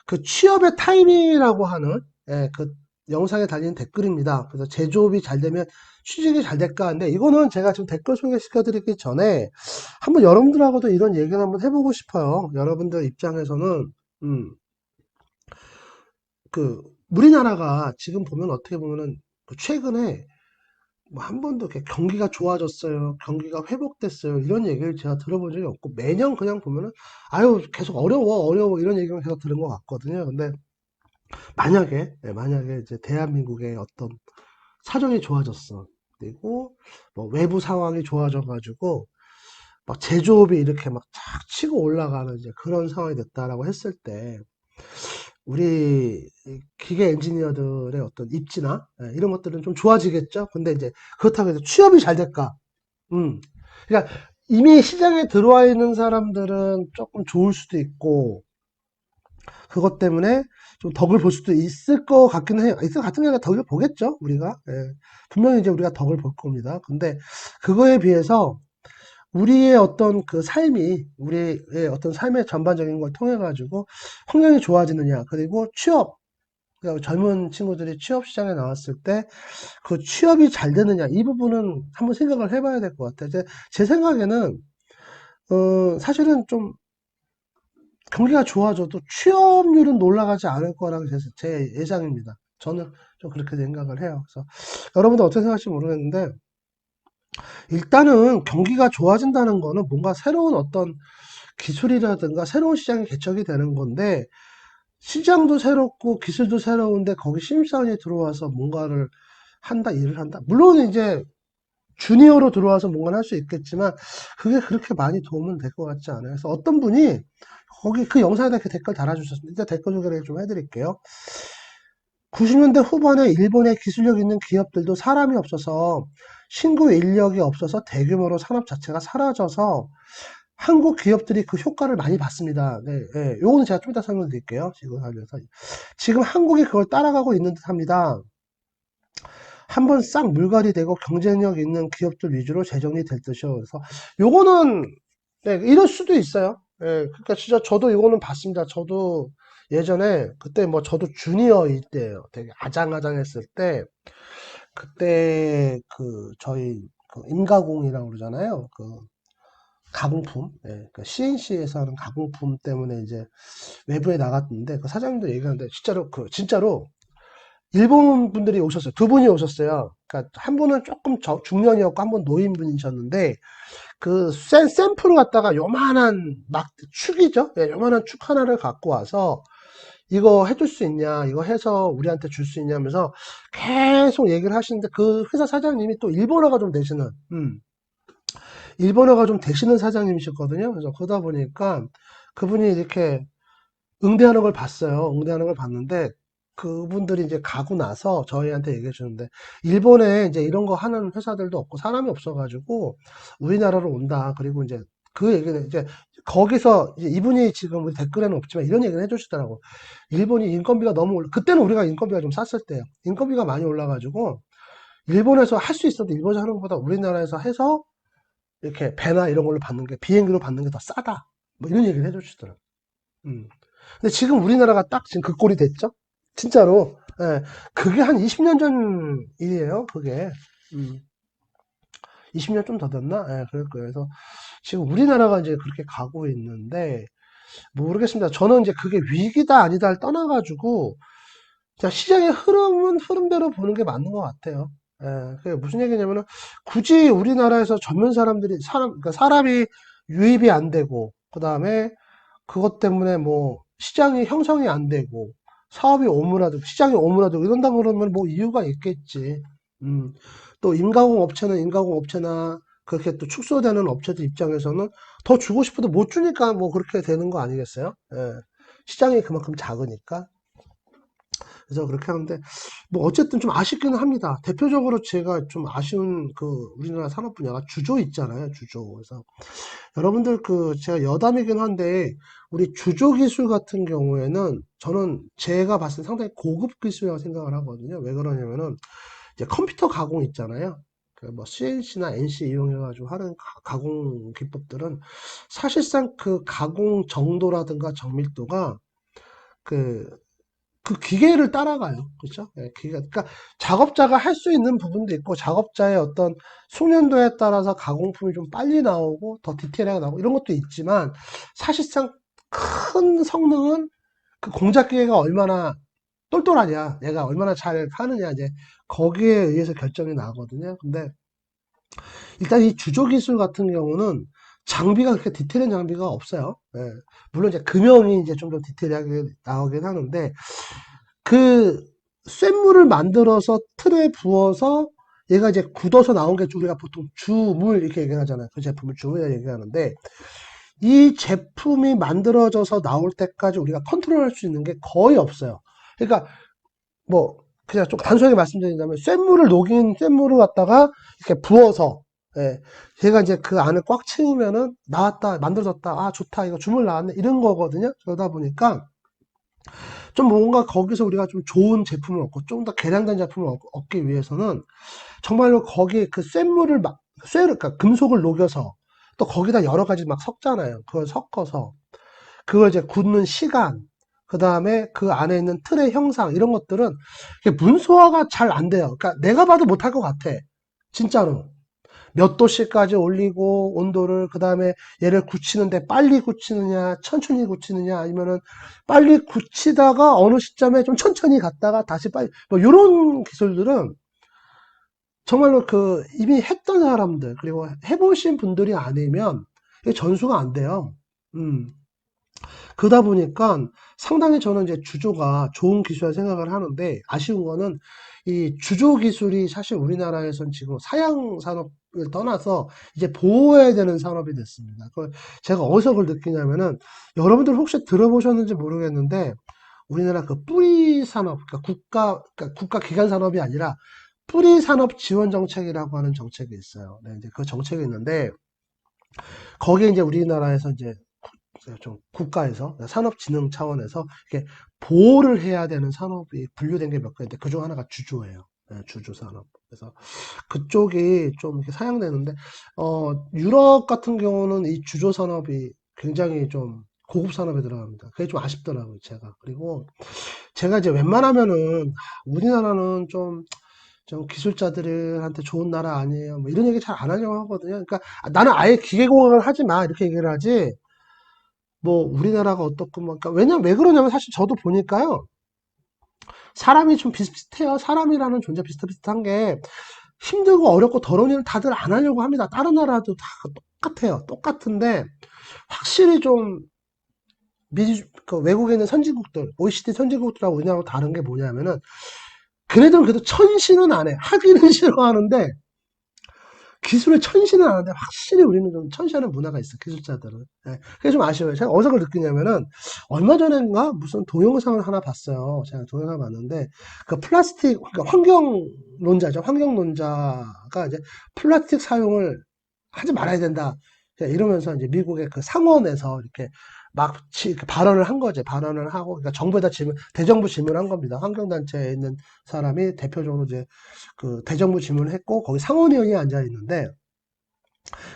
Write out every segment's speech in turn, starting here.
그 취업의 타이밍이라고 하는 그 영상에 달린 댓글입니다. 그래서 제조업이 잘 되면 취직이 잘 될까 하는데 이거는 제가 지금 댓글 소개시켜 드리기 전에 한번 여러분들하고도 이런 얘기를 한번 해보고 싶어요. 여러분들 입장에서는 음, 그 우리나라가 지금 보면 어떻게 보면은 그 최근에 뭐 한 번도 이렇게 경기가 좋아졌어요. 경기가 회복됐어요. 이런 얘기를 제가 들어본 적이 없고 매년 그냥 보면은 아유 계속 어려워 이런 얘기만 계속 들은 것 같거든요. 근데 만약에 이제 대한민국의 어떤 사정이 좋아졌어. 그리고 뭐 외부 상황이 좋아져가지고 막 제조업이 이렇게 막 착 치고 올라가는 이제 그런 상황이 됐다라고 했을 때 우리 이 기계 엔지니어들의 어떤 입지나 이런 것들은 좀 좋아지겠죠. 근데 이제 그렇다고 해서 취업이 잘 될까? 음. 그러니까 이미 시장에 들어와 있는 사람들은 조금 좋을 수도 있고 그것 때문에 좀 덕을 볼 수도 있을 것 같기는 해요. 있을 것 같은 게 아니라 덕을 보겠죠, 우리가. 예. 분명히 이제 우리가 덕을 볼 겁니다. 근데 그거에 비해서 우리의 어떤 그 삶이, 우리의 어떤 삶의 전반적인 걸 통해 가지고 환경이 좋아지느냐, 그리고 취업, 그러니까 젊은 친구들이 취업 시장에 나왔을 때 그 취업이 잘 되느냐, 이 부분은 한번 생각을 해봐야 될 것 같아요. 제 생각에는, 사실은 좀 경기가 좋아져도 취업률은 올라가지 않을 거라는 제 예상입니다. 저는 좀 그렇게 생각을 해요. 그래서 여러분들 어떻게 생각할지 모르겠는데 일단은 경기가 좋아진다는 거는 뭔가 새로운 어떤 기술이라든가 새로운 시장이 개척이 되는 건데 시장도 새롭고 기술도 새로운데 거기 신입사원이 들어와서 뭔가를 한다, 일을 한다. 물론 이제 주니어로 들어와서 뭔가를 할 수 있겠지만 그게 그렇게 많이 도움은 될 것 같지 않아요. 그래서 어떤 분이 거기 그 영상에다 이렇게 댓글 달아주셨습니다. 일단 댓글 소개를 좀 해드릴게요. 90년대 후반에 일본의 기술력 있는 기업들도 사람이 없어서 신규 인력이 없어서 대규모로 산업 자체가 사라져서 한국 기업들이 그 효과를 많이 봤습니다. 네, 네. 요거는 제가 좀 이따 설명드릴게요. 지금 한국이 그걸 따라가고 있는 듯 합니다. 한번 싹 물갈이 되고 경쟁력 있는 기업들 위주로 재정이 될 듯이요. 그래서 요거는 네, 이럴 수도 있어요. 예, 그러니까 진짜 저도 이거는 봤습니다. 저도 예전에 그때 뭐 저도 주니어일 때예요. 되게 아장아장했을 때 그때 그 저희 그 임가공이라고 그러잖아요. 그 가공품, 예, 그 CNC에서 하는 가공품 때문에 이제 외부에 나갔는데 그 사장님도 얘기하는데 진짜로 일본 분들이 오셨어요. 두 분이 오셨어요. 그러니까 한 분은 조금 중년이었고 한 분 노인분이셨는데 그 샘플을 갖다가 요만한 막 축이죠. 예, 요만한 축 하나를 갖고 와서 이거 해줄 수 있냐, 이거 해서 우리한테 줄 수 있냐 하면서 계속 얘기를 하시는데 그 회사 사장님이 또 일본어가 좀 되시는 사장님이셨거든요. 그래서 그러다 보니까 그분이 이렇게 응대하는 걸 봤어요. 응대하는 걸 봤는데 그분들이 이제 가고 나서 저희한테 얘기해 주는데 일본에 이제 이런 거 하는 회사들도 없고 사람이 없어가지고 우리나라로 온다. 그리고 이제 그 얘기는 이제 거기서 이제 이분이 지금 우리 댓글에는 없지만 이런 얘기를 해주시더라고. 일본이 인건비가 너무 그때는 우리가 인건비가 좀 쌌을 때요. 인건비가 많이 올라가지고 일본에서 할 수 있어도 일본에서 하는 것보다 우리나라에서 해서 이렇게 배나 이런 걸로 받는 게 비행기로 받는 게 더 싸다. 뭐 이런 얘기를 해주시더라고. 음. 근데 지금 우리나라가 딱 지금 그 꼴이 됐죠? 진짜로. 예. 그게 한 20년 전 일이에요, 그게. 음. 20년 좀 더 됐나? 예, 그럴 거예요. 그래서 지금 우리나라가 이제 그렇게 가고 있는데, 모르겠습니다. 저는 이제 그게 위기다, 아니다를 떠나가지고, 그냥 시장의 흐름은 흐름대로 보는 게 맞는 것 같아요. 예, 그게 무슨 얘기냐면은, 굳이 우리나라에서 젊은 그러니까 사람이 유입이 안 되고, 그 다음에 그것 때문에 뭐 시장이 형성이 안 되고 사업이 오므라들고 시장이 오므라들고 이런다 그러면 뭐 이유가 있겠지. 음. 또 인가공 업체나 그렇게 또 축소되는 업체들 입장에서는 더 주고 싶어도 못 주니까 뭐 그렇게 되는 거 아니겠어요? 예. 시장이 그만큼 작으니까. 그래서 그렇게 하는데 뭐 어쨌든 좀 아쉽기는 합니다. 대표적으로 제가 좀 아쉬운 그 우리나라 산업 분야가 주조 있잖아요. 주조. 그래서 여러분들 그 제가 여담이긴 한데 우리 주조 기술 같은 경우에는 저는 제가 봤을 때 상당히 고급 기술이라고 생각을 하거든요. 왜 그러냐면은 이제 컴퓨터 가공 있잖아요. 그 뭐 CNC나 NC 이용해가지고 하는 가공 기법들은 사실상 그 가공 정도라든가 정밀도가 그, 그 기계를 따라가요. 그렇죠? 예, 그러니까 작업자가 할 수 있는 부분도 있고 작업자의 어떤 숙련도에 따라서 가공품이 좀 빨리 나오고 더 디테일하게 나오고 이런 것도 있지만 사실상 큰 성능은 그 공작 기계가 얼마나 똘똘하냐, 얘가 얼마나 잘 하느냐 이제 거기에 의해서 결정이 나거든요. 근데 일단 이 주조 기술 같은 경우는 장비가 그렇게 디테일한 장비가 없어요. 예. 물론 이제 금형이 이제 좀 더 디테일하게 나오긴 하는데 그 쇳물을 만들어서 틀에 부어서 얘가 이제 굳어서 나온 게 우리가 보통 주물 이렇게 얘기하잖아요. 그 제품을 주물이라 얘기하는데 이 제품이 만들어져서 나올 때까지 우리가 컨트롤할 수 있는 게 거의 없어요. 그러니까 뭐 그냥 좀 단순하게 말씀드린다면 쇳물을 녹인 쇳물을 갖다가 이렇게 부어서 예, 제가 이제 그 안을 꽉 채우면은 나왔다 만들어졌다 아 좋다 이거 주물 나왔네 이런 거거든요. 그러다 보니까 좀 뭔가 거기서 우리가 좀 좋은 제품을 얻고 좀 더 개량된 제품을 얻기 위해서는 정말로 거기에 그 쇳물을 막 그러니까 금속을 녹여서 또 거기다 여러 가지 막 섞잖아요. 그걸 섞어서 그걸 이제 굳는 시간, 그 다음에 그 안에 있는 틀의 형상, 이런 것들은 문서화가 잘 안 돼요. 그러니까 내가 봐도 못할 것 같아. 진짜로. 몇 도씨까지 올리고, 온도를, 그 다음에 얘를 굳히는데 빨리 굳히느냐, 천천히 굳히느냐, 아니면은 빨리 굳히다가 어느 시점에 좀 천천히 갔다가 다시 빨리, 뭐, 요런 기술들은 정말로 그 이미 했던 사람들, 그리고 해보신 분들이 아니면 이게 전수가 안 돼요. 음. 그러다 보니까 상당히 저는 이제 주조가 좋은 기술이라 생각을 하는데 아쉬운 거는 이 주조 기술이 사실 우리나라에선 지금 사양 산업을 떠나서 이제 보호해야 되는 산업이 됐습니다. 그걸 제가 어디서 그걸 느끼냐면은 여러분들 혹시 들어보셨는지 모르겠는데 우리나라 그 뿌리 산업, 그러니까 국가 기관 산업이 아니라 뿌리 산업 지원 정책이라고 하는 정책이 있어요. 네, 이제 그 정책이 있는데 거기에 이제 우리나라에서 이제 좀 국가에서 산업진흥 차원에서 이렇게 보호를 해야 되는 산업이 분류된 게 몇 개인데 그중 하나가 주조예요. 네, 주조 산업. 그래서 그쪽이 좀 이렇게 사양되는데 유럽 같은 경우는 이 주조 산업이 굉장히 좀 고급 산업에 들어갑니다. 그게 좀 아쉽더라고요, 제가. 그리고 제가 이제 웬만하면은 우리나라는 좀 기술자들한테 좋은 나라 아니에요. 뭐 이런 얘기 잘 안 하려고 하거든요. 그러니까 나는 아예 기계공학을 하지 마 이렇게 얘기를 하지. 뭐 우리나라가 어떻고 뭐 그러니까 왜냐면 왜 그러냐면 사실 저도 보니까요 사람이 좀 비슷비슷해요. 사람이라는 존재 비슷비슷한 게 힘들고 어렵고 더러운 일을 다들 안 하려고 합니다. 다른 나라도 다 똑같아요. 똑같은데 확실히 좀 그 외국에 있는 선진국들 OECD 선진국들하고 우리나라하고 다른 게 뭐냐면은 그네들은 그래도 천신은 안 해. 하기는 싫어하는데 기술에 천신은 아는데 확실히 우리는 좀 천시하는 문화가 있어 기술자들은. 예, 그게 좀 아쉬워요. 제가 어디서 그걸 느끼냐면은 얼마 전인가 무슨 동영상을 하나 봤어요. 제가 동영상을 봤는데 그 플라스틱 그러니까 환경론자죠. 환경론자가 이제 플라스틱 사용을 하지 말아야 된다. 이러면서 이제 미국의 그 상원에서 이렇게 막 발언을 한 거지. 발언을 하고 그러니까 정부에다 대정부 질문한 겁니다. 환경단체에 있는 사람이 대표적으로 이제 그 대정부 질문을 했고 거기 상원의원이 앉아 있는데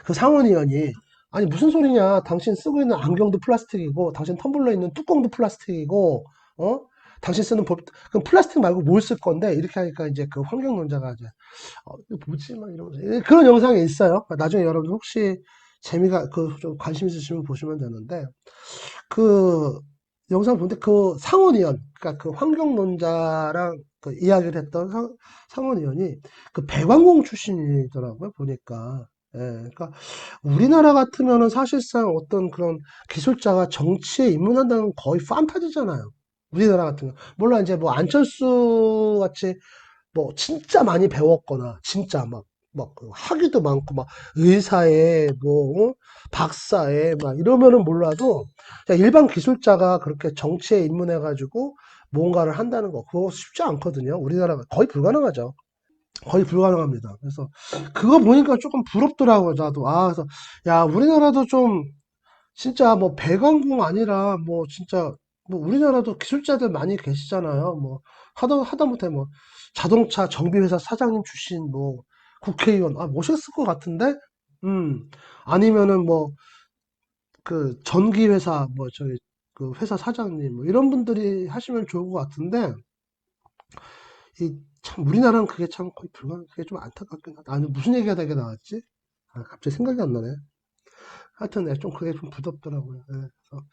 그 상원의원이 아니 무슨 소리냐 당신 쓰고 있는 안경도 플라스틱이고 당신 텀블러 있는 뚜껑도 플라스틱이고 어 당신 쓰는 그럼 플라스틱 말고 뭘 쓸 건데 이렇게 하니까 이제 그 환경론자가 이제 이거 뭐지 막 이러면서 그런 영상이 있어요. 나중에 여러분 혹시 재미가 그 좀 관심 있으시면 보시면 되는데 그 영상 보는데 그 상원의원, 그러니까 그 환경론자랑 그 이야기를 했던 상원의원이 그 배관공 출신이더라고요, 보니까. 예, 그러니까 우리나라 같으면은 사실상 어떤 그런 기술자가 정치에 입문한다는 건 거의 판타지잖아요. 우리나라 같은 거. 물론 이제 뭐 안철수 같이 뭐 진짜 많이 배웠거나 진짜 막그 학위도 많고 막 의사에 뭐 박사에 막 이러면은 몰라도 그냥 일반 기술자가 그렇게 정치에 입문해 가지고 뭔가를 한다는 거 그거 쉽지 않거든요. 우리나라가 거의 불가능하죠. 거의 불가능합니다. 그래서 그거 보니까 조금 부럽더라고요. 나도 그래서 야 우리나라도 좀 진짜 뭐 배관공 아니라 뭐 진짜 뭐 우리나라도 기술자들 많이 계시잖아요. 뭐 하다못해 뭐 자동차 정비회사 사장님 출신 뭐 국회의원 멋있을 것 같은데 아니면은 뭐 그 전기회사 뭐 저기 그 회사 사장님, 뭐 이런 분들이 하시면 좋을 것 같은데, 참, 우리나라는 그게 참 거의 그게 좀 안타깝긴 하다. 아니, 무슨 얘기가 되게 나왔지? 아, 갑자기 생각이 안 나네. 하여튼, 좀 그게 좀 부럽더라고요. 예, 그래서